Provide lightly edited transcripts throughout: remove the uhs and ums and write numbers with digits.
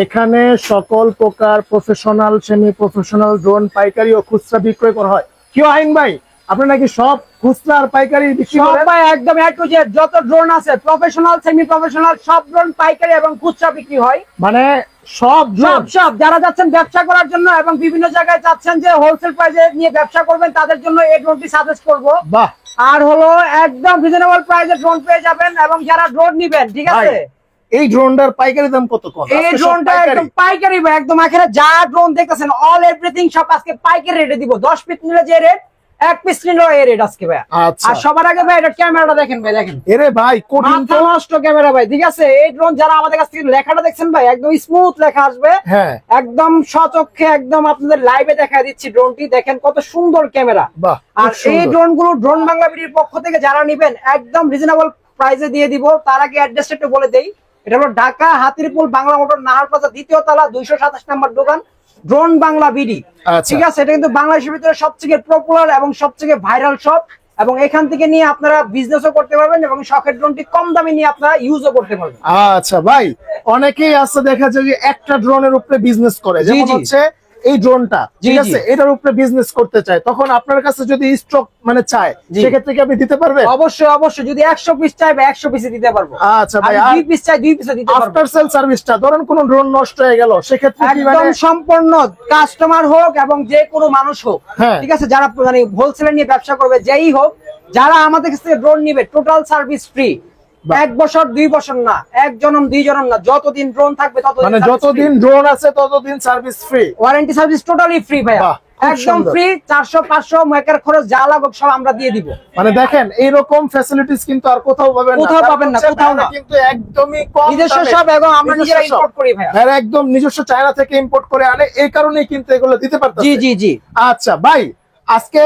এখানে সকল প্রকার প্রফেশনাল সেমি প্রফেশনাল ড্রোন পাইকারি ও খুচরা বিক্রয় করা হয়। কি আইন ভাই, আপনি নাকি সব খুচরা আর পাইকারি বিক্রি করেন? ভাই একদম এ টু জেড যত ড্রোন আছে প্রফেশনাল সেমি প্রফেশনাল সব ড্রোন পাইকারি এবং খুচরা বিক্রি হয়। মানে সব সব যারা যাচ্ছেন ব্যবসা করার জন্য এবং বিভিন্ন জায়গায় যাচ্ছেন যে হোলসেল প্রাইসে নিয়ে ব্যবসা করবেন তাদের জন্য এই ড্রোনটি সাজেস্ট করব। বাহ, আর হলো একদম রিজনেবল প্রাইসে ড্রোন পেয়ে যাবেন এবং যারা ড্রোন নেবেন ঠিক আছে। এই ড্রোনটার পাইকারি দাম কত? এই ড্রোনটা একদম পাইকারি ভাই, একদম এখানে যা ড্রোন দেখতেছেন অল এভরিথিং সব আজকে পাইকারি রেটে দিব। 10 পিস নিলে যে রেট, 1 পিস নিলে এই রেট আজকে ভাই। আর সবার আগে ভাই এটা ক্যামেরাটা দেখেন ভাই, দেখেন এরে ভাই কঠিন তো নষ্ট ক্যামেরা ভাই, ঠিক আছে। এই ড্রোন যারা আমাদের কাছ থেকে লেখাটা দেখছেন ভাই একদম স্মুথ লেখা আসবে, হ্যাঁ একদম সচক্ষে একদম আপনাদের লাইভে দেখা দিচ্ছি ড্রোনটি দেখেন কত সুন্দর ক্যামেরা। আর এই ড্রোন গুলো ড্রোন বাংলা বিডির পক্ষ থেকে যারা নেবেন একদম রিজনেবল প্রাইসে দিয়ে দিব। তার আগে অ্যাড্রেসটা একটু বলে দেই, এটা হলো ঢাকা হাতিরপুল বাংলা মোটর নাহার প্লাজা 2য় তলা 227 নম্বর দোকান ড্রোন বাংলা বিডি, ঠিক আছে। এটা কিন্তু বাংলাদেশের ভিতরে সবথেকে পপুলার এবং সবথেকে ভাইরাল শপ, এবং এখান থেকে নিয়ে আপনারা বিজনেসও করতে পারবেন এবং শখের ড্রোনটি কম দামে নিয়ে আপনারা ইউজও করতে পারবেন। আচ্ছা ভাই, অনেকেই আছে দেখা যায় যে একটা ড্রোনের উপরে বিজনেস করে, যেমন হচ্ছে এই ড্রোনটা, ঠিক আছে, এটার উপরে বিজনেস করতে চায়, তখন আপনার কাছে যদি স্টক মানে চায় সেক্ষেত্রে কি আপনি দিতে পারবেন? অবশ্যই অবশ্যই, যদি 100 পিস চাই বা 100 পিসে দিতে পারবো। আচ্ছা ভাই, 2 পিস চাই 2 পিসে দিতে পারবো। আফটার সেল সার্ভিসটা ধরুন কোন ড্রোন নষ্ট হয়ে গেল সেক্ষেত্রে কি একদম সম্পূর্ণ কাস্টমার হোক এবং যে কোনো মানুষ হোক, ঠিক আছে, যারা মানে হোলসেলে নিয়ে ব্যবসা করবে যেই হোক, যারা আমাদের কাছ থেকে ড্রোন নিবে টোটাল সার্ভিস ফ্রি। 1 বছর 2 বছর না, 1 জনম 2 জনম না, যতদিন ড্রোন থাকবে ততদিন, মানে যতদিন ড্রোন আছে ততদিন service free, warranty service totally free ভাইয়া, একদম ফ্রি। 400-500 মেকার খরচ যা লাগুক সব আমরা দিয়ে দিব। মানে দেখেন এইরকম ফ্যাসিলিটিস কিন্তু আর কোথাও পাবেন না, কোথাও পাবেন না, কোথাও না, কিন্তু একদমই কম নিজস্ব সব, এবং আমরা নিজেরা ইম্পোর্ট করি ভাইয়া। আর একদম নিজস্ব চায়না থেকে ইম্পোর্ট করে আনে, এই কারণেই কিন্তু এগুলো দিতে পারতেছি। জি জি জি। আচ্ছা ভাই, আজকে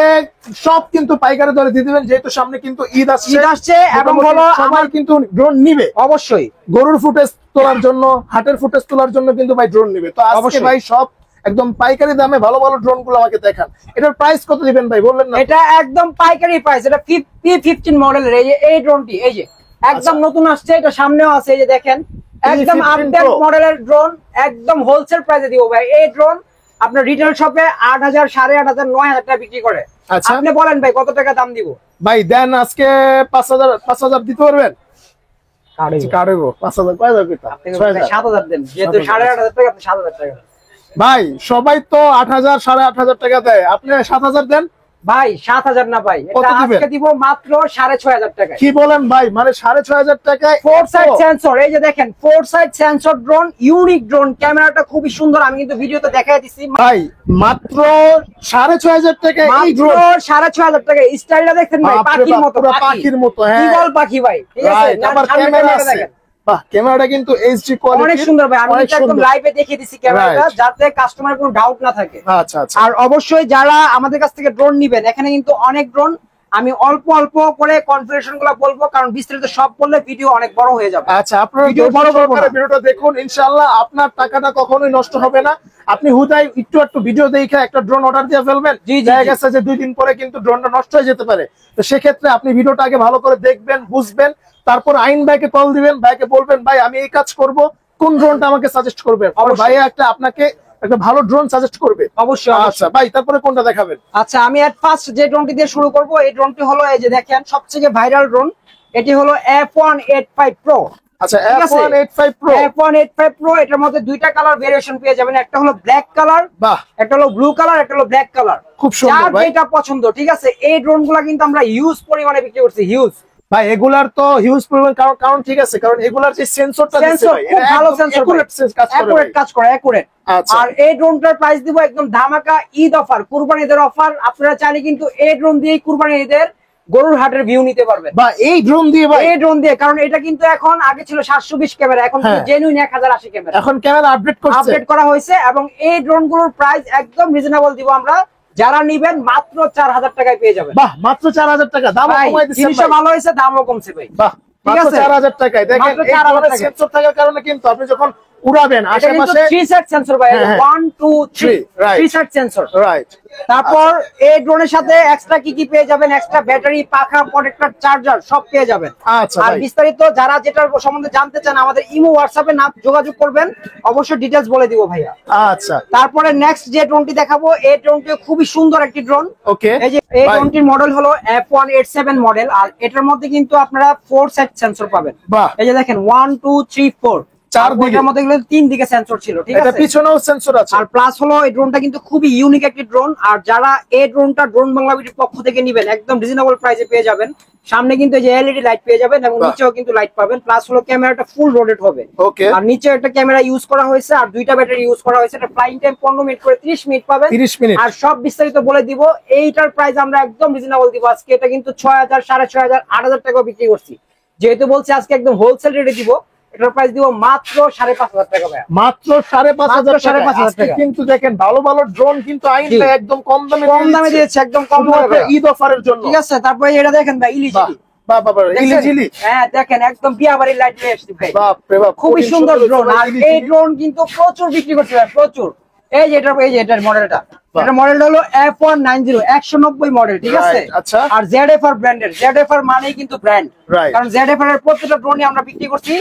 সব কিন্তু পাইকারি দরে দিয়ে দিবেন, যেহেতু সামনে কিন্তু ঈদ আসছে এবং হলো সবাই কিন্তু ড্রোন নিবে। অবশ্যই গরুর ফুটেজ তোলার জন্য, হাটের ফুটেজ তোলার জন্য কিন্তু ভাই ড্রোন নিবে। তো আজকে ভাই সব একদম পাইকারি দামে ভালো ভালো ড্রোন গুলো আমাকে দেখান। এটার প্রাইস কত দিবেন ভাই, বললেন না? এটা একদম পাইকারি প্রাইস। এটা P15 মডেলের এই ড্রোনটি, এই যে একদম নতুন আসছে, এটা সামনেও আছে, এই যে দেখেন একদম আপডেট মডেলের ড্রোন, একদম হোলসেল প্রাইসে দিব ভাই। এই ড্রোন আপনার রিটেল শপে 8000, 8500, 9000 টাকা বিক্রি করে। আপনি বলেন ভাই কত টাকা দাম দিব? ভাই দেন আজকে 5000 দিতে পারবেন? কাড়বো 5000, কয় হাজার কইতা? 7000 দেন, যেহেতু 8500 টাকা, আপনি 7000 টাকা। ভাই সবাই তো 8000, 8500 টাকা দেয়, আপনি 7000 দেন ভাই। 7000 না ভাই, এটা আজকে দিব মাত্র 6500 টাকা। কি বলেন ভাই, মানে 6500 টাকায় 4 সাইড সেন্সর, এই যে দেখেন 4 side sensor drone, unique drone, ক্যামেরাটা খুবই সুন্দর, আমি কিন্তু ভিডিওতে দেখাই দিছি ভাই। মাত্র 6500 টাকায় এই ড্রোন, 6500 টাকা। স্টাইলটা দেখেন ভাই, পাখির মতো, পাখির মতো, হ্যাঁ ঈগল পাখি ভাই, ঠিক আছে। আবার ক্যামেরা আছে, বাহ, ক্যামেরাটা কিন্তু এইচডি কোয়ালিটি, অনেক সুন্দর ভাই। আমি একদম লাইভে দেখিয়ে দিছি ক্যামেরাটা, যাতে কাস্টমার কোনো ডাউট না থাকে। আচ্ছা আচ্ছা। আর অবশ্যই যারা আমাদের কাছ থেকে ড্রোন নেবেন, এখানে কিন্তু অনেক ড্রোন, আমি অল্প অল্প করে কনফিগারেশন গুলো বলবো, কারণ বিস্তারিত সব বললে ভিডিও অনেক বড় হয়ে যাবে। আচ্ছা, আপনারা ভিডিওটা দেখুন, ইনশাআল্লাহ আপনার টাকাটা কখনোই নষ্ট হবে না। আপনি হুদাই একটু ভিডিও দেখে একটা ড্রোন অর্ডার দিয়ে ফেলবেন, দেখা গেছে যে 2 দিন পরে কিন্তু ড্রোনটা নষ্ট হয়ে যেতে পারে। তো সেক্ষেত্রে আপনি ভিডিওটা আগে ভালো করে দেখবেন, বুঝবেন, তারপর আইন ভাইকে কল দিবেন, ভাইকে বলবেন ভাই আমি এই কাজ করব, কোন ড্রোনটা আমাকে সাজেস্ট করবেন, আর ভাই আপনাকে একটা ভালো ড্রোন সাজেস্ট করবে অবশ্যই। আচ্ছা ভাই, তারপরে কোনটা দেখাবেন? আচ্ছা, আমি এট ফার্স্ট যে ড্রোনটি দিয়ে শুরু করব, এই ড্রোনটি হলো এই যে দেখেন সবথেকে ভাইরাল ড্রোন, এটি হলো F185 Pro। আচ্ছা, F185 Pro, F185 Pro, এটার মধ্যে 2টা কালার ভেরিয়েশন পেয়ে যাবেন, একটা হলো ব্ল্যাক কালার, বাহ, একটা হলো ব্লু কালার, একটা হলো ব্ল্যাক কালার। খুব সুন্দর ভাই, যেটা পছন্দ, ঠিক আছে। এই ড্রোনগুলো কিন্তু আমরা হিউজ পরিমাণে বিক্রি করছি, হিউজ ভাই। এগুলার তো হিউজ পরিমাণ, কারণ ঠিক আছে, কারণ এগুলার যে সেন্সরটা দিচ্ছে ভাই, খুব ভালো সেন্সর, একুরেট কাজ করে, একুরেট। আর এই ড্রোনটার প্রাইস দিব একদম ধামাকা ঈদ অফার, কুরবানি ঈদের অফার। আপনারা চাইলে কিন্তু এই ড্রোন দিয়ে কুরবানি ঈদের গরুর হাটের ভিউ নিতে পারবেন বা এই ড্রোন দিয়ে, ভাই এই ড্রোন দিয়ে, কারণ এটা কিন্তু এখন, আগে ছিল 720 ক্যামেরা, এখন জেনুইন 1080 ক্যামেরা, এখন ক্যামেরা আপডেট করা হয়েছে। এবং এই ড্রোন গুলোর প্রাইস একদম রিজনেবল দিব আমরা, যারা নিবেন মাত্র 4000 টাকায় পেয়ে যাবেন। বাহ, মাত্র 4000 টাকা, দাম কমাই দিচ্ছেন, জিনিসটা ভালো হয়েছে, দামও কমছে ভাই। বাহ, মাত্র 4000 টাকায়। দেখেন এই ধরনের সেন্সর থাকার কারণে কিন্তু আপনি যখন উড়াবেন আশেপাশে। 3 সেট সেন্সর ভাই, হ্যাঁ, হ্যাঁ। 1 2 3 right. 3 set sensor. রাইট। তারপর এই ড্রোনের সাথে এক্সট্রা কি পেয়ে যাবেন, এক্সট্রা ব্যাটারি, পাখা, প্রোটেক্টর, চার্জার সব পেয়ে যাবেন। আচ্ছা আর ভাই। বিস্তারিত যারা যেটার সম্বন্ধে জানতে চান আমাদের ইমো হোয়াটসঅ্যাপে না যোগাযোগ করবেন, অবশ্যই ডিটেইলস বলে দিব ভাইয়া। আচ্ছা তারপরে নেক্সট যে ড্রোনটি দেখাবো, এই ড্রোনটি খুবই সুন্দর একটি ড্রোন। ওকে। এই যে এই ড্রোনটির মডেল হলো F187 মডেল, আর এটার মধ্যে কিন্তু আপনারা 4 সেট সেন্সর পাবেন। বাহ। এই যে দেখেন 1 2 3 4 চারদিকের মধ্যে গেলে 3 দিকে সেন্সর ছিল, ঠিক আছে? এটা পিছনেও সেন্সর আছে। আর প্লাস হলো এই ড্রোনটা কিন্তু খুবই ইউনিক একটি ড্রোন। আর যারা এই ড্রোনটা ড্রোন বাংলা বিডির পক্ষ থেকে নেবেন একদম রিজনেবল প্রাইসে পেয়ে যাবেন। সামনে কিন্তু এই যে এলইডি লাইট পেয়ে যাবেন এবং নিচেও কিন্তু লাইট পাবেন। প্লাস হলো ক্যামেরাটা ফুল রোটেট হবে। ওকে। আর নিচে একটা ক্যামেরা ইউজ করা হয়েছে আর দুইটা ব্যাটারি ইউজ করা হয়েছে। এটা ফ্লাইং টাইম 15 মিনিট করে 30 মিনিট পাবেন। 30 মিনিট। আর সব বিস্তারিত বলে দিব। এইটার প্রাইস আমরা একদম রিজনেবল দিব আজকে। এটা কিন্তু 6000, 6500, 8000 টাকা বিক্রি করছি। যেহেতু বলছি আজকে একদম হোলসেল রেটে দিব, এটার প্রাইস দিব মাত্র 5500 টাকা ভাই। মাত্র 5500 টাকা। 5500 টাকা। কিন্তু দেখেন ভালো ভালো ড্রোন কিন্তু আইনটা একদম কম দামে দিয়েছে, একদম কম দামে ঈদ অফারের জন্য, ঠিক আছে? তারপরে এটা দেখেন ভাই, ইলিজিলি। বাবা ইলিজিলি। হ্যাঁ দেখেন একদম বিয়া বাড়ির লাইট নিয়ে আসছি ভাই। বাপ রে বাপ, খুবই সুন্দর ড্রোন। আর এই ড্রোন কিন্তু প্রচুর বিক্রি করছে ভাই, প্রচুর। এই যে এটার মডেলটা, এটা মডেলটা হলো F190 190 মডেল, ঠিক আছে? আচ্ছা। আর ZFR ব্র্যান্ডের, ZFR মানেই কিন্তু ব্র্যান্ড। Right. কারণ ZFR এর প্রত্যেকটা ড্রোনই আমরা বিক্রি করছি,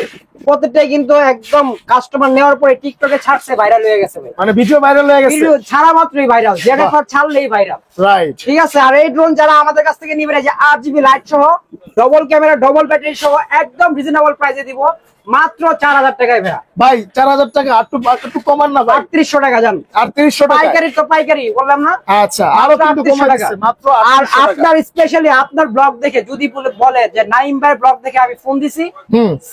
প্রত্যেকটাই কিন্তু একদম কাস্টমার নেওয়ার পরে টিকটকে ছাড়ছে, ভাইরাল হয়ে গেছে ভাই। মানে ভিডিও ভাইরাল হয়ে গেছে, ভিডিও ছাড়া মাত্রই ভাইরাল, ZFR ছাড়লেই ভাইরাল। রাইট। ঠিক আছে? আর এই ড্রোন যারা আমাদের কাছ থেকে নিবেন, এই যে 8GB লাইট সহ, ডবল ক্যামেরা, ডবল ব্যাটারি সহ একদম রিজনেবল প্রাইসে দিব মাত্র 4000 টাকায় ভাই। ভাই 4000 টাকা একটু কমান না ভাই। 3800 টাকা জান। 3800 টাকা পাইকারি তো পাইকারি বললাম না? আচ্ছা, আরো কিন্তু কমে গেছে মাত্র 3800 আর টাকা। আপনার স্পেশালি আপনার ব্লগ দেখে যদি বলে যে নাইম ভাই ব্লগ দেখে আমি ফোন দিছি,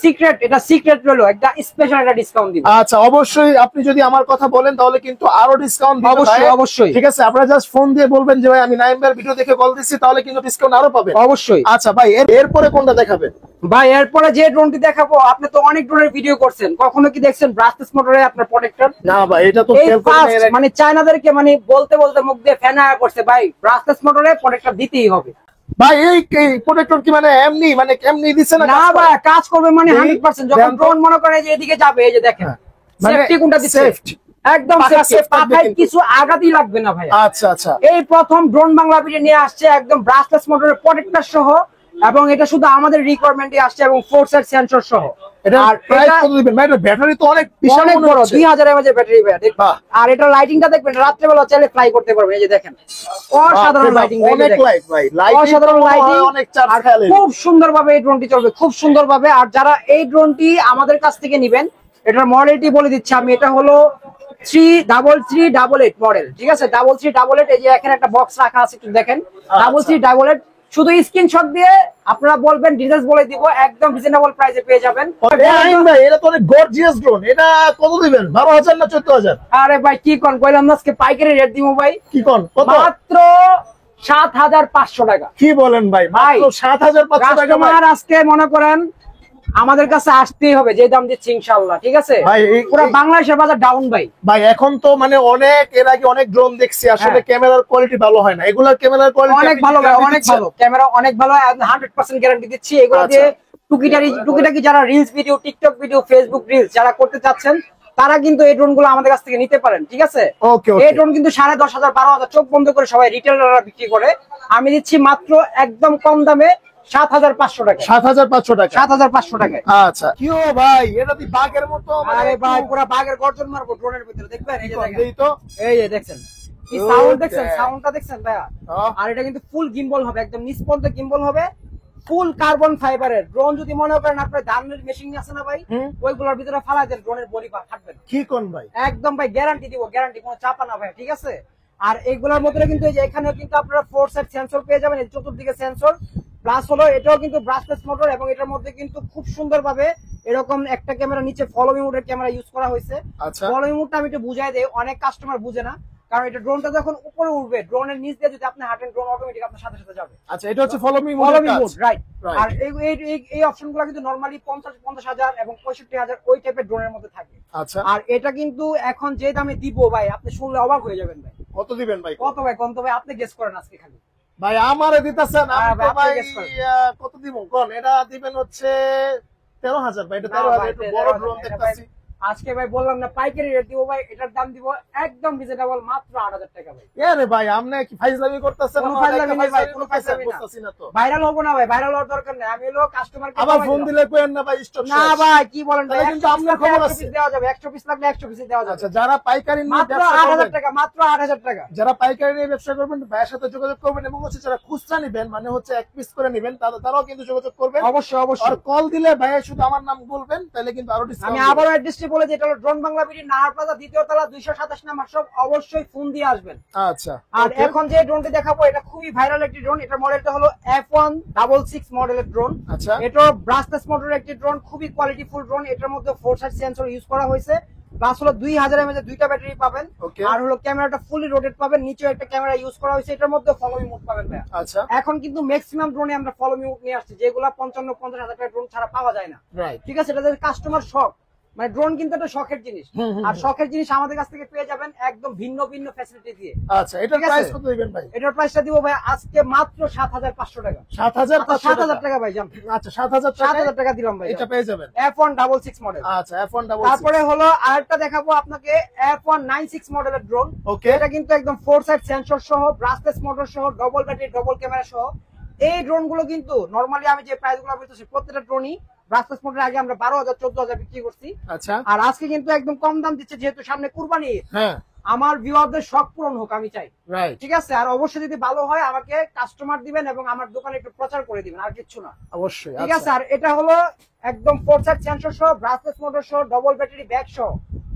সিক্রেট, এটা সিক্রেট রইলো, একটা স্পেশাল একটা ডিসকাউন্ট দিব। আচ্ছা, অবশ্যই আপনি যদি আমার কথা বলেন তাহলে কিন্তু আরো ডিসকাউন্ট দিবেন। অবশ্যই অবশ্যই, ঠিক আছে? আপনারা জাস্ট ফোন দিয়ে বলবেন যে ভাই আমি নাইম ভাইয়ের ভিডিও দেখে কল দিছি, তাহলে কিন্তু ডিসকাউন্ট আরো পাবেন। অবশ্যই। আচ্ছা ভাই, এরপরে কোনটা দেখাবেন? ভাই এরপরে যে ড্রোনটি দেখাবো, আপনি তো অনেক ড্রোনের ভিডিও করছেন, কখনো কি দেখছেন ব্রাসলেস মোটরে আপনার প্রোটেক্টর? না ভাই, এটা তো এই খেয়াল করি ফার্স্ট, না। মানে চায়নাদেরকে মানে বলতে বলতে মুখ দিয়ে ফেনা করছে, ভাই ব্রাসলেস মোটরে প্রোটেক্টর দিতেই হবে। ভাই এই প্রোটেক্টর কি মানে এমনি দিছে না? না ভাই, কাজ করবে মানে 100%। যখন ড্রোন মনে করে যে এদিকে যাবে, এই যে দেখেন সেফটি কোনটা দিচ্ছে, একদম সেফটি, পাখায় কিছু আঘাতই লাগবে না ভাই। আচ্ছা আচ্ছা। এই প্রথম ড্রোন বাংলা ভিডিও নিয়ে আসছে একদম ব্রাসলেস মোটরের প্রোটেক্টর সহ, এবং এটা শুধু আমাদের রিকোয়ারমেন্টে আসছে, এবং 4 সেট সেন্সর সহ। আর প্রাইস কত দিবেন ভাই? ব্যাটারি তো অনেক বিশাল বড়, 2000 mAh এর ব্যাটারি ভাই। আর এটা লাইটিংটা দেখবেন, রাত্রে বেলা চাইলে ফ্লাই করতে পারবেন। এই যে দেখেন অসাধারণ লাইটিং, অনেক লাইট ভাই, অসাধারণ লাইটিং, অনেক চার্জ আর খেলে খুব সুন্দরভাবে এই ড্রোনটি চলবে, খুব সুন্দরভাবে। আর যারা এই ড্রোনটি আমাদের কাছ থেকে নেবেন, এটার মডেলটি বলে দিচ্ছি আমি, এটা হলো 3388 মডেল, ঠিক আছে? 3388। এই যে এখানে একটা বক্স রাখা আছে, একটু দেখেন। 3388 শুধু স্ক্রিনশট দিয়ে আপনারা বলবেন, ডিটেইলস বলে দিব, একদম রিজনেবল প্রাইসে পেয়ে যাবেন। ভাই এটা তো অনেক গর্জিয়াস ড্রোন, এটা কত দিবেন? 12000 না 14000? আরে ভাই কি কোন কইলাম না, আজকে পাইকারি রেট দিব ভাই। কি কোন? কত? মাত্র 7500 টাকা। কি বলেন ভাই? মাত্র 7500 টাকা। কাস্টমার আজকে মনে করেন আমাদের কাছে আসতেই হবে, যে দাম দিচ্ছি ইনশাআল্লাহ, ঠিক আছে? ভাই পুরো বাংলাদেশের বাজার ডাউন ভাই। ভাই এখন তো মানে এর আগে অনেক ড্রোন দেখছি, আসলে ক্যামেরার কোয়ালিটি ভালো হয় না। এগুলোর ক্যামেরার কোয়ালিটি অনেক ভালো ভাই, অনেক ভালো ক্যামেরা, অনেক ভালো, 100% গ্যারান্টি দিচ্ছি। এগুলো দিয়ে টুকিটাকি যারা reels video, TikTok video, Facebook reels যারা করতে চাচ্ছেন, তারা কিন্তু এই ড্রোন গুলো আমাদের কাছ থেকে নিতে পারেন, ঠিক আছে? এই ড্রোন কিন্তু 10500, 12000 চোখ বন্ধ করে সবাই রিটেলাররা বিক্রি করে। আমি দিচ্ছি মাত্র একদম কম দামে 7500 টাকা। 7500 টাকা। 7500 টাকায়। আচ্ছা, কিও ভাই, এটা দি বাঘের মতো। আরে ভাই পুরো বাঘের গর্জন মারবো ড্রোনের ভিতরে, দেখবেন? এই যে দেখেন, এই তো, এই যে দেখছেন কি সাউন্ড, দেখছেন সাউন্ডটা, দেখছেন ভাইয়া? আর এটা কিন্তু ফুল গিম্বল হবে, একদম নিষ্পন্দ গিম্বল হবে, ফুল কার্বন ফাইবারের ড্রোন। যদি মনে করেন আপনার ধানের মেশিন আছে না ভাই, ওইগুলোর ভিতরে ফালাই দেন, ড্রোনের বডি ফাটবে না। কি কোন ভাই? একদম ভাই গ্যারান্টি দিব, গ্যারান্টি, কোনো চাপা না ভাই, ঠিক আছে? আর এইগুলোর মধ্যে কিন্তু এই যে এখানেও কিন্তু আপনারা 4 সেট সেন্সর পেয়ে যাবেন, এই চতুর্দিকে সেন্সর। প্লাস হলো এটাও কিন্তু ব্রাসলেস মোটর, এবং এটার মধ্যে কিন্তু খুব সুন্দরভাবে এরকম একটা ক্যামেরা, নিচে ফলো মি মোডের ক্যামেরা ইউজ করা হয়েছে। ফলো মি মোডটা আমি একটু বুঝাই দেই, অনেক কাস্টমার বুঝে না, কারণ এটা ড্রোনটা যখন উপরে উঠবে, ড্রোনের নিচ দিয়ে যদি আপনি হাঁটেন, ড্রোন অটোমেটিক আপনার সাথে সাথে যাবে। আচ্ছা, এটা হচ্ছে ফলো মি মোড, রাইট। আর এই অপশনগুলো কিন্তু নরমালি 50,000 এবং 65,000 ওই টাইপের ড্রোনের মধ্যে থাকে। আচ্ছা, আর এটা কিন্তু এখন যে দামে দিব ভাই, আপনি শুনলে অবাক হয়ে যাবেন ভাই। কত দিবেন ভাই? কত ভাই? কত ভাই? আপনি গেস করেন আজকে খালি। ভাই আমারে দিতেছেন, আমি তো ভাই guess করেন। কত দিব কোন? এটা দিবেন হচ্ছে 13000 ভাই। এটা 13000, একটু বড় ড্রোন দেখতাছি। আজকে ভাই বললাম না পাইকারি রেট দিব ভাই, এটার দাম দিব একদম রিজনেবল মাত্র 8000 টাকা ভাই। আরে ভাই আপনি কি ফাইজলামি করতেছেন? কোনো ফাইজলামি নেই ভাই, কোনো ফাইজলামি না। বুঝতাছি না তো। ভাইরাল হবো না ভাই, ভাইরাল হওয়ার দরকার নেই। আমি হলো কাস্টমারকে আবার ফোন দিলে কইেন না ভাই স্টক না ভাই, কি বলেন ভাই, তাহলে কিন্তু আপনার খবর আছে। 100 পিস দেওয়া যাবে, 100 পিস লাগলে 100 পিস দেওয়া যাবে। আচ্ছা, যারা পাইকারি নিয়ে মাত্র ব্যবসা 8000 করবেন, টাকা, মাত্র 8000 টাকা। যারা পাইকারি নিয়ে ব্যবসা করবেন ভাইয়ের সাথে যোগাযোগ করবেন, এবং হচ্ছে যারা খুচরা নেবেন মানে হচ্ছে এক পিস করে নেবেন তারাও কিন্তু যোগাযোগ করবেন। অবশ্যই আর অবশ্যই। কল দিলে ভাইয়া শুধু আমার নাম বলবেন, তাহলে কিন্তু আরো আমি ডিসকাউন্ট। আবারও অ্যাড্রেসটি বলে দিই, এটা হলো drone Bangla BD, Nahar plaza, দ্বিতীয় তলা, 227 নাম্বার শপ। অবশ্যই ফোন দিয়ে আসবেন। আচ্ছা, আর okay. এখন যে ড্রোনটি দেখাবো এটা খুবই ভাইরাল একটি ড্রোন। এটার মডেলটা হলো F166 মডেলের ড্রোন। আচ্ছা, এটা ব্রাসলেস মোটরের একটি ড্রোন, খুবই কোয়ালিটিফুল ড্রোন। এটার মধ্যে 4 সাইড সেন্সর ইউজ করা হয়েছে, প্লাস হলো 2000 mAh দুইটা ব্যাটারি পাবেন। Okay. আর হলো ক্যামেরাটা ফুলি রোটেট পাবেন, নিচে একটা ক্যামেরা ইউজ করা হয়েছে। এটার মধ্যে ফলো মি মোড পাবেন ভাই। আচ্ছা, এখন কিন্তু ম্যাক্সিমাম ড্রোনে আমরা ফলো মি মোড নিয়ে আসছি, যেগুলো 55-50 হাজার টাকা ড্রোন ছাড়া পাওয়া যায় না। রাইট। ঠিক আছে, এটা কাস্টমার শখ, মানে ড্রোন কিন্তু একটা শখের জিনিস। আর শখের জিনিস আমাদের কাছ থেকে পেয়ে যাবেন একদম ভিন্ন ভিন্ন ফ্যাসিলিটি দিয়ে। আচ্ছা, এটার ঠিক আছে? প্রাইস কত দিবেন ভাই? এটার প্রাইসটা দিব ভাই আজকে মাত্র 7500 টাকা। 7500 টাকা ভাই, জান। আচ্ছা, 7000 টাকা 7000 টাকা দিলাম ভাই, এটা পেয়ে যাবেন। F166 model. আচ্ছা, F166। তারপরে হলো আরেকটা দেখাবো আপনাকে, F196 মডেলের ড্রোন। ওকে, এটা কিন্তু একদম 4 সাইড সেন্সর সহ, ব্রাসলেস মোটর সহ, ডবল ব্যাটারি, ডবল ক্যামেরা সহ। এই ড্রোন গুলো কিন্তু নরমালি আমি যে প্রাইস গুলো বলতেছি প্রত্যেকটা ড্রোনই ব্রাসলেস মোটর আগে আমরা 12000-14000 বিক্রি করছি। আচ্ছা, আর আজকে কিন্তু একদম কম দাম দিচ্ছে, যেহেতু সামনে কুরবানি। হ্যাঁ, আমার ভিউয়ারদের শখ পূরণ হোক আমি চাই। রাইট, ঠিক আছে, আর অবশ্যই যদি ভালো হয় আমাকে কাস্টমার দিবেন এবং আমার দোকানে একটু প্রচার করে দিবেন, আর কিচ্ছু না। অবশ্যই। ঠিক আছে, আর এটা হলো একদম 4 সাইড সেন্সর সহ, ব্রাসলেস মোটর সহ, ডবল ব্যাটারি ব্যাগ সহ।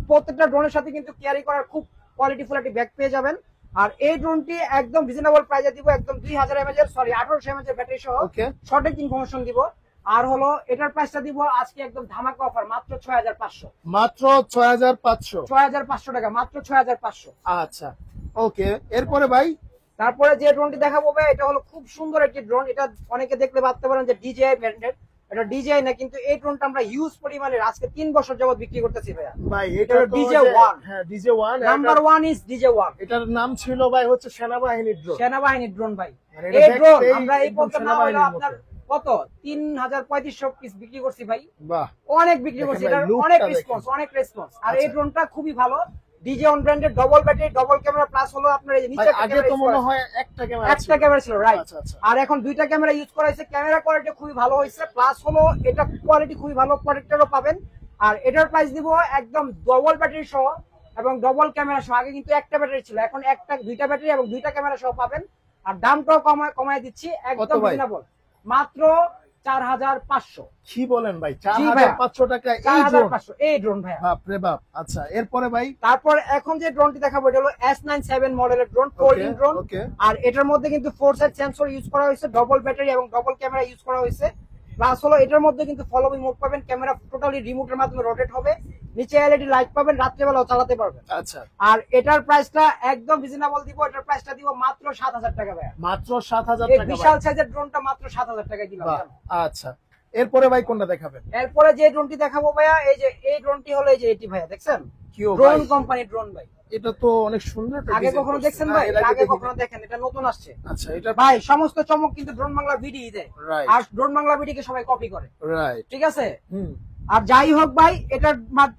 প্রত্যেকটা ড্রোনের সাথে কিন্তু ক্যারি করার খুব কোয়ালিটিফুল একটি ব্যাগ পেয়ে যাবেন। আর এই ড্রোনটি একদম রিজনেবল প্রাইসে দিব, একদম 2000 mAh, সরি 1800 mAh ব্যাটারি সহ। ওকে, সঠিক ইনফরমেশন দিব। আর হলো এটার প্রাইসটা দিব আজকে একদম ধামাকা অফার, মাত্র 6500। মাত্র 6500। 6500 টাকা, মাত্র 6500। আচ্ছা, ওকে, এরপরে ভাই তারপরে যে ড্রোনটি দেখাবো ভাই, এটা হলো খুব সুন্দর একটি ড্রোন। এটা অনেকে দেখলে ভাবতে পারেন যে DJI ব্র্যান্ডেড, এটা DJI না, কিন্তু এই ড্রোনটা আমরা ইউজ পরিমাণে আজকে 3 বছর যাবত বিক্রি করতেছি ভাইয়া। ভাই এটা তো DJI-1। হ্যাঁ, DJI-1 নাম্বার 1 ইজ DJI-1। এটার নাম ছিল ভাই হচ্ছে সেনাবাহিনীর ড্রোন। সেনাবাহিনীর ড্রোন ভাই। মানে এটা এই ড্রোন দেখতেই আমরা এই একদম পর্যন্ত না হলো সেনাবাহিনীর আপনার কত 3500 পিস বিক্রি করছি ভাই। বাহ, অনেক বিক্রি করছি, দেখেন ভাই, এটা lookটা অনেক দেখেন। রেসপন্স, অনেক রেসপন্স। আর এই আচ্ছা। ড্রোনটা খুবই ভালো, DJI branded, double battery, double camera, plus হলো আপনার এই যে ভাই, নিচে আগে তো মনে হয় একটা ক্যামেরা একটা ক্যামেরা ছিল, রাইট। আচ্ছা, আচ্ছা। আর এখন দুইটা ক্যামেরা ইউজ করা হয়েছে, ক্যামেরা কোয়ালিটি খুবই ভালো হয়েছে, প্লাস হলো এটা কোয়ালিটি খুবই ভালো, প্রোটেক্টরও পাবেন। আর এটার প্রাইস দিব একদম ডবল ব্যাটারি সহ এবং ডবল ক্যামেরা সহ। আগে কিন্তু একটা ব্যাটারি ছিল, এখন দুইটা ব্যাটারি এবং দুইটা ক্যামেরা সহ পাবেন। আর দামটাও কমায় দিচ্ছি একদম ভাই? রিজনেবল, মাত্র 4500। কি বলেন ভাই, জি ভাইয়া। 4500 টাকা এই ড্রোন? 4500 এই ড্রোন ভাইয়া। বাপ রে বাপ। আচ্ছা, এরপরে ভাই তারপর এখন যে ড্রোনটি দেখাবো এটা হলো S97 মডেলের ড্রোন, ফোল্ডিং ড্রোন। ওকে, আর এটার মধ্যে কিন্তু 4 সাইড সেন্সর ইউজ করা হয়েছে, ডবল ব্যাটারি এবং ডবল ক্যামেরা ইউজ করা হয়েছে। প্লাস হলো এটার মধ্যে কিন্তু ফলো মি মোড পাবেন, ক্যামেরা টোটালি রিমোটের মাধ্যমে রোটেট হবে, নিচে এলইডি লাইট পাবেন, রাত্রেবেলাও চালাতে পারবেন। আচ্ছা, আর এটার প্রাইসটা একদম রিজনেবল দিব, এটার প্রাইসটা দিব মাত্র 7000 টাকা ভাইয়া। মাত্র 7000 এই টাকা বিশাল ভাই। সাইজের ড্রোনটা মাত্র 7000 টাকায় দিলাম। বাহ, আচ্ছা, এরপরে ভাই কোনটা দেখাবেন? এরপরে যে ড্রোনটি দেখাবো ভাইয়া, এই যে এই ড্রোনটি হলো এই যে এটি ভাইয়া, দেখছেন? কিও ভাই, ড্রোন কোম্পানি ড্রোন ভাই। এটা তো অনেক সুন্দর একটা আগে design কখনো করছে। দেখছেন না, ভাই? এর আগে আগে দেখিনি। কখনো দেখেন, এটা নতুন আসছে আচ্ছা, এটা ভাই। সমস্ত চমক কিন্তু ড্রোন বাংলা ভিডি দেয়, রাইট, আর ড্রোন বাংলা ভিডিকে সবাই কপি করে, রাইট, ঠিক আছে? হুম, আর যাই হোক ভাই,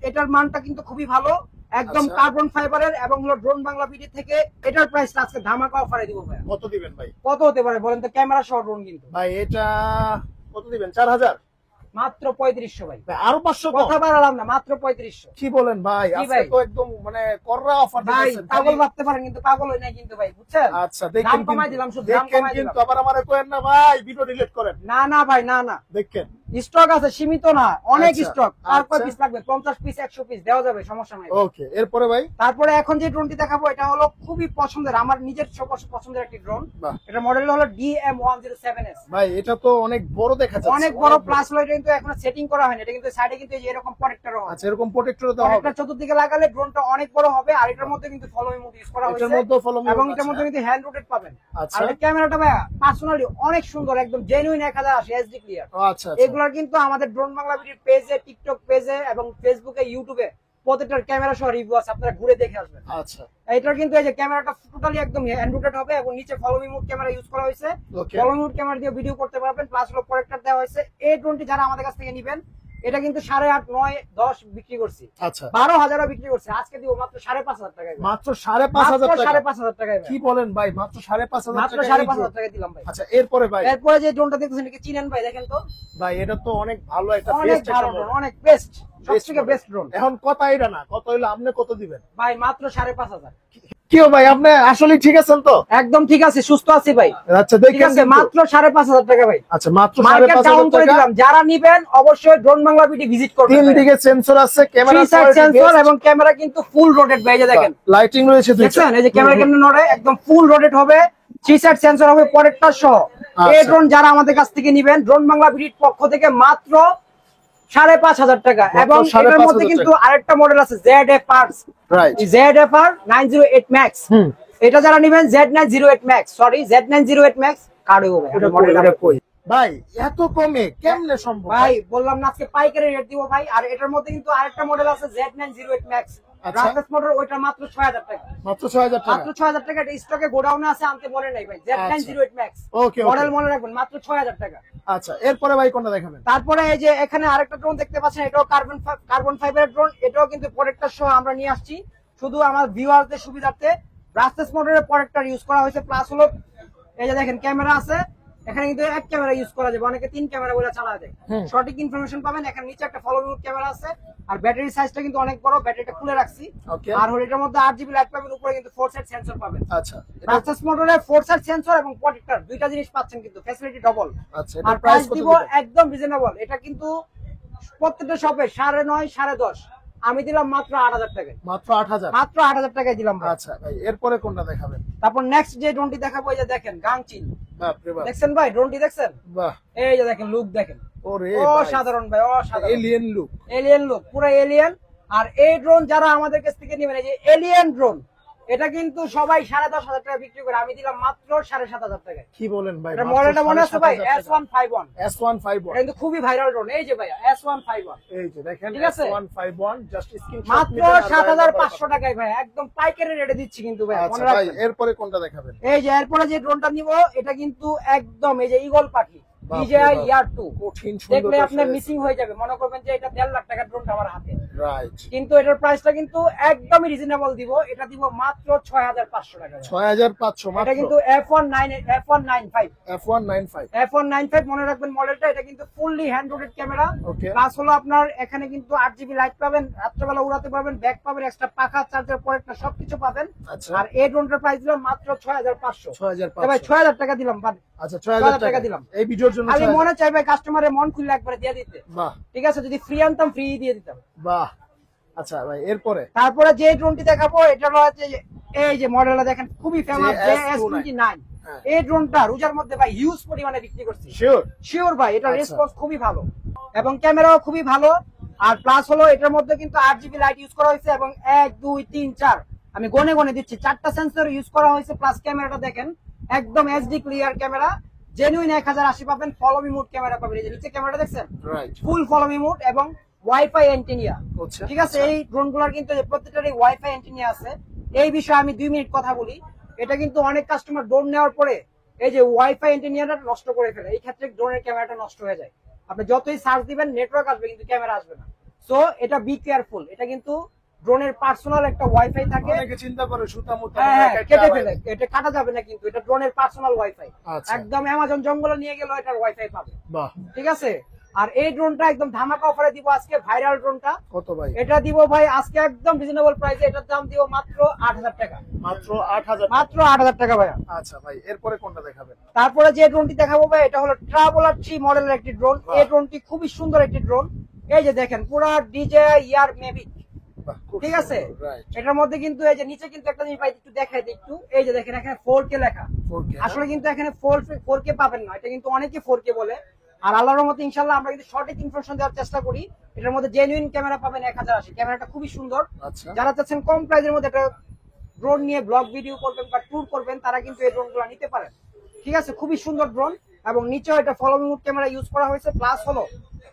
এটার মানটা কিন্তু খুবই ভালো, একদম আচ্ছা। কার্বন ফাইবারের, এবং হলো ড্রোন বাংলা ভিডি থেকে। এটার প্রাইসটা আজকে ধামাকা অফারে দিব ভাই। কত দিবেন ভাই? কত হতে পারে বলেন তো? ক্যামেরা সহ ড্রোন কিন্তু ভাই এটা কত দিবেন? 4000? মাত্র 3500 ভাই। ভাই আরো 500 কম? কথা বাড়ালাম না, মাত্র 3500। কি বলেন ভাই, জি আজকে ভাই। তো একদম মানে কররা অফার ভাই দিতেছেন। পাগল ভাবতে পারেন, কিন্তু পাগল হই নাই কিন্তু ভাই, বুঝছেন? আচ্ছা, দেখেন দাম কমাই দিলাম, শুধু দাম দেখেন কমাই কিন্তু দিলাম। আবার আমারে কইেন না ভাই ভিডিও ডিলিট করেন। না না ভাই, না না, দেখেন স্টক আছে, সীমিত না, অনেক আচ্ছা, স্টক। আর কয় আচ্ছা। পিস লাগবে? 50 পিস, 100 পিস দেওয়া যাবে, সমস্যা নাই। ওকে, এরপরে ভাই তারপরে এখন যে ড্রোনটি দেখাবো এটা হলো খুবই পছন্দের, আমার নিজের পছন্দের একটি ড্রোন। বাহ, এটা মডেল হলো DM107S। ভাই এটা তো অনেক বড় দেখা যাচ্ছে। অনেক বড়, প্লাস হলো এটা কিন্তু এখনো সেটিং করা হয়নি, এটা কিন্তু সাইডে কিন্তু এই যে এরকম প্রোটেক্টর হবে। আচ্ছা, এরকম প্রোটেক্টর দেওয়া হবে। প্রোটেক্টর চতুর্দিকে লাগালে ড্রোনটা অনেক বড় হবে। আর এটার মধ্যে কিন্তু ফলো মি মোড ইউজ করা এটার হয়েছে, মধ্যে ফলো মি এবং মোড এটার মধ্যে আছে। কিন্তু হ্যান্ড রোটেট পাবেন। আচ্ছা, আর এই ক্যামেরাটা ভাই পার্সোনালি অনেক সুন্দর, একদম জেনুইন 1080 HD ক্লিয়ার। আচ্ছা, এগুলার কিন্তু আমাদের ড্রোন বাংলা ভিডিওর পেজে, টিকটক পেজে এবং ফেসবুকে, ইউটিউবে প্রত্যেকটার ক্যামেরা সহ রিভিউ আছে, আপনারা ঘুরে দেখে আসবেন। আচ্ছা, এটার কিন্তু এই যে ক্যামেরাটা টোটালি একদম হ্যান্ড রোটেট হবে, এবং নিচে follow me mode camera use করা হয়েছে। ওকে, ফলো মি মোড ক্যামেরা দিয়ে ভিডিও করতে পারবেন, প্লাস হলো প্রোটেক্টর দেওয়া হয়েছে। এই ড্রোনটি যারা আমাদের কাছ থেকে নেবেন, এটা কিন্তু 8.5, 9, 10 বিক্রি করছি, আচ্ছা 12,000 বিক্রি করছি, আজকে দিব মাত্র 5,500 টাকায়। মাত্র 5,500 টাকা। 5,500 টাকায় কি বলেন ভাই, মাত্র 5,500 মাত্র টাকা? 5,500 টাকায় দিলাম ভাই। আচ্ছা এরপরে ভাই, এরপরে যে ড্রোনটা দেখতেছেন এটা চিনেন ভাই, দেখেন তো ভাই এটা তো অনেক ভালো একটা অনেক বেস্ট ভালো ড্রোন, অনেক বেস্ট, সবথেকে বেস্ট ড্রোন এখন কথা এটা না, কত হইলো আপনি কত দিবেন ভাই? মাত্র 5,500। কিও ভাই আপনি আসলে ঠিক আছেন তো? একদম ঠিক আছে, সুস্থ আছি ভাই। আচ্ছা ঠিক দেখেন আছে, মাত্র 5,500 টাকা ভাই। আচ্ছা মাত্র মার্কেট ডাউন 5,500 করে টাকা। দিলাম। যারা নিবেন অবশ্যই ড্রোন বাংলা বিডি ভিজিট করবেন। তিন দিকে সেন্সর আছে, ক্যামেরা সেন্সর এবং ক্যামেরা কিন্তু ফুল রোটেট ভাই, এই যে দেখেন লাইটিং রয়েছে দুইটা। দেখছেন এই যে ক্যামেরা কেমনে নড়ে, একদম ফুল রোটেট হবে, 3 সাইড সেন্সর হবে পরেরটা সহ। এই ড্রোন যারা আমাদের কাছ থেকে নিবেন ড্রোন বাংলা বিডির পক্ষ থেকে মাত্র 5,500 টাকা। এবং এর মধ্যে কিন্তু আরেকটা মডেল আছে ZFR, রাইট ZFR 908 Max। এটা যারা নিবেন Z908 Max, sorry Z908 Max card হবে এটা মডেলটা কই ভাই, এত কমে কেমনে সম্ভব ভাই? বললাম না আজকে পাইকারি রেট দিব ভাই। আর এটার মধ্যে কিন্তু আরেকটা মডেল আছে Z908 Max, রাফেস মডেল, ওইটা মাত্র 6,000 টাকা। মাত্র 6,000 টাকা? মাত্র 6,000 টাকা। এটা স্টকে গোডাউনে আছে, আনতে মনে নাই ভাই। Z908 Max ওকে মডেল মনে রাখবেন, মাত্র 6,000 টাকা। আচ্ছা এরপরে ভাই কোনটা দেখাবেন? তারপরে এই যে এখানে আরেকটা ড্রোন দেখতে পাচ্ছেন, এটাও কার্বন ফাইবারের ড্রোন। এটাও কিন্তু প্রোটেক্টর সহ আমরা নিয়ে আসছি, শুধু আমার ভিউয়ারদের সুবিধার্থে। রাফেস মডেলের প্রোটেক্টর ইউজ করা হয়েছে, প্লাস হলো এই যে দেখেন ক্যামেরা আছে এখানে, কিন্তু এক ক্যামেরা ইউজ করা যাবে, অনেকে 3 ক্যামেরা বলে চালা যায়। সঠিক ইনফরমেশন পাবেন। এখানে নিচে একটা ফলো মিউট ক্যামেরা আছে, আর ব্যাটারি সাইজটা কিন্তু অনেক বড়, ব্যাটারিটা খুলে রাখছি। আর হলো এটার মধ্যে 8 জিবি লাইট পাবেন, উপরে কিন্তু 4 সাইড সেন্সর পাবেন। আচ্ছা রাফেস মডেলের 4 সাইড সেন্সর এবং প্রোটেক্টর দুইটা জিনিস পাচ্ছেন, কিন্তু ফ্যাসিলিটি ডবল। আচ্ছা আর প্রাইস দিব একদম রিজনেবল। এটা কিন্তু প্রত্যেকটা শপে 9.5, 10.5, আমি দিলাম মাত্র 8,000 টাকায়। মাত্র 8,000? মাত্র 8,000 টাকায় দিলাম ভাই। আচ্ছা ভাই এরপরে কোনটা দেখাবেন? তারপর নেক্সট যে ড্রোনটি দেখাবো, এই যে দেখেন গাংচিল, বাপ রে বাপ, দেখছেন ভাই ড্রোনটি দেখছেন? বাহ এই যে দেখেন লুক দেখেন, ওরে অসাধারণ ভাই, অসাধারণ এলিয়েন লুক, এলিয়েন লুক, পুরো এলিয়েন। আর এই ড্রোন যারা আমাদের কাছ থেকে নেবেন, এই যে এলিয়েন ড্রোন, এটা কিন্তু সবাই 10,500 টাকা বিক্রি করে, আমি দিলাম মাত্র 7,500 টাকায়। কি বলেন ভাই? এটা মডেলটা মনে আছে ভাই? S151। S151 এটা কিন্তু খুবই ভাইরাল ড্রোন। এই যে ভাই S151, এই যে দেখেন ঠিক আছে? S151 জাস্ট স্ক্রিনশট মাত্র 7,500 টাকায় ভাই, একদম পাইকারি রেটে দিচ্ছি কিন্তু ভাই, মনে আচ্ছা ভাই রাখবেন। এরপরে কোনটা দেখাবেন? এই যে এরপরে যে ড্রোনটা নিব, এটা কিন্তু একদম এই যে ঈগল পাখি DJI Air 2, কঠিন সুন্দর দেখলে আপনার মিসিং হয়ে যাবে, মনে করবেন যে এটা 1.5 লাখ টাকার ড্রোনটা আমার হাতে। রাইট, কিন্তু এটার প্রাইসটা কিন্তু একদমই রিজনেবল দিব, এটা দিব মাত্র 6,500 টাকা। 6,500 মাত্র? এটা কিন্তু F195 F195 মনে রাখবেন মডেলটা। এটা কিন্তু ফুললি হ্যান্ড রোটেড ক্যামেরা, ওকে। প্লাস হলো আপনার এখানে কিন্তু 8 জিবি লাইট পাবেন, রাত্রেবেলা উড়াতে পারবেন, ব্যাক পাবেন, এক্সট্রা পাখা, চার্জার, প্রোটেক্টর সবকিছু পাবেন। আচ্ছা আর এই ড্রোনটার প্রাইস দিলাম মাত্র 6,500। 6,500 ভাই 6,000 টাকা দিলাম। আচ্ছা 6,000 টাকা দিলাম এই ভিডিওর জন্য। আমি মনে চাই ভাই কাস্টমারের মন খুলে একবারে দিয়ে দিতে। বাহ, ঠিক আছে, যদি ফ্রি আনতাম ফ্রি দিয়ে দিতাম। বাহ। আচ্ছা ভাই এরপরে? তারপরে যে ড্রোনটি দেখাবো, এটা হচ্ছে এই যে মডেলটা দেখেন, খুবই ফেমাস JS29। এই ড্রোনটা রোজার মধ্যে ভাই হিউজ পরিমাণে বিক্রি করছি। শিওর ভাই, এটা রেসপন্স খুবই ভালো এবং ক্যামেরাও খুবই ভালো। আর প্লাস হলো এটার মধ্যে কিন্তু 8 জিবি লাইট ইউজ করা হয়েছে এবং 1 2 3 4 আমি গনে গনে দিচ্ছি, 4টা সেন্সর ইউজ করা হয়েছে। প্লাস ক্যামেরাটা দেখেন একদম এইচডি ক্লিয়ার ক্যামেরা, জেনুইন 1080 পাবেন, ফলো মি মোড ক্যামেরা পাবেন। এই যে নিচে ক্যামেরা দেখছেন, ফুল ফলো মি মোড এবং ওয়াইফাই অ্যান্টেনা। ঠিক আছে, এই ড্রোনগুলোর কিন্তু প্রত্যেকটারই ওয়াইফাই অ্যান্টেনা আছে। এই বিষয়ে আমি 2 মিনিট কথা বলি। এটা কিন্তু অনেক কাস্টমার ড্রোন নেওয়ার পরে এই যে ওয়াইফাই অ্যান্টেনাটা নষ্ট করে ফেলে, এই ক্ষেত্রে ড্রোনের ক্যামেরাটা নষ্ট হয়ে যায়। আপনি যতই সার্চ দিবেন নেটওয়ার্ক আসবে কিন্তু ক্যামেরা আসবে না। সো এটা বি কেয়ারফুল, এটা কিন্তু ড্রোনের পার্সোনাল একটা ওয়াইফাই থাকে। অনেকে চিন্তা করে সুতা মুতা কেটে ফেলে, এটা কাটা যাবে না, কিন্তু এটা ড্রোনের পার্সোনাল ওয়াইফাই। একদম অ্যামাজন জঙ্গলে নিয়ে গেলে এটার ওয়াইফাই পাবে। বাহ, ঠিক আছে। আর এই ড্রোনটা একদম ধামাকা অফারে দিব আজকে, ভাইরাল ড্রোনটা। কত ভাই? এটা দিব ভাই আজকে একদম রিজনেবল প্রাইসে, এটার দাম দিব মাত্র 8,000 টাকা। মাত্র 8,000? মাত্র 8,000 টাকা ভাই। আচ্ছা ভাই এরপরে কোনটা দেখাবেন? তারপরে যে ড্রোনটি দেখাবো ভাই, এটা হলো ট্রাভেলার 3 মডেলের একটি ড্রোন। এই ড্রোনটি খুবই সুন্দর একটি ড্রোন। এই যে দেখেন পুরো DJI Air Mavic, ঠিক আছে। এটার মধ্যে কিন্তু এই যে নিচে কিন্তু একটা জিনিস ভাই একটু দেখাই দিই একটু, এই যে দেখেন এখানে 4K লেখা। আসলে কিন্তু এখানে 4K পাবেন না, এটা কিন্তু অনেকে 4K বলে। আর আল্লাহর রহমতে ইনশাআল্লাহ আমরা কিন্তু সঠিক ইনফরমেশন দেওয়ার চেষ্টা করি। এটার মধ্যে জেনুইন ক্যামেরা পাবেন 1080, ক্যামেরাটা খুবই সুন্দর। যারা চাচ্ছেন কম প্রাইসের মধ্যে একটা ড্রোন নিয়ে ব্লগ ভিডিও করবেন বা ট্যুর করবেন, তারা কিন্তু এই ড্রোনগুলো নিতে পারেন। ঠিক আছে, খুবই সুন্দর ড্রোন এবং নিচেও এটা follow me mode camera use করা হয়েছে। প্লাস হলো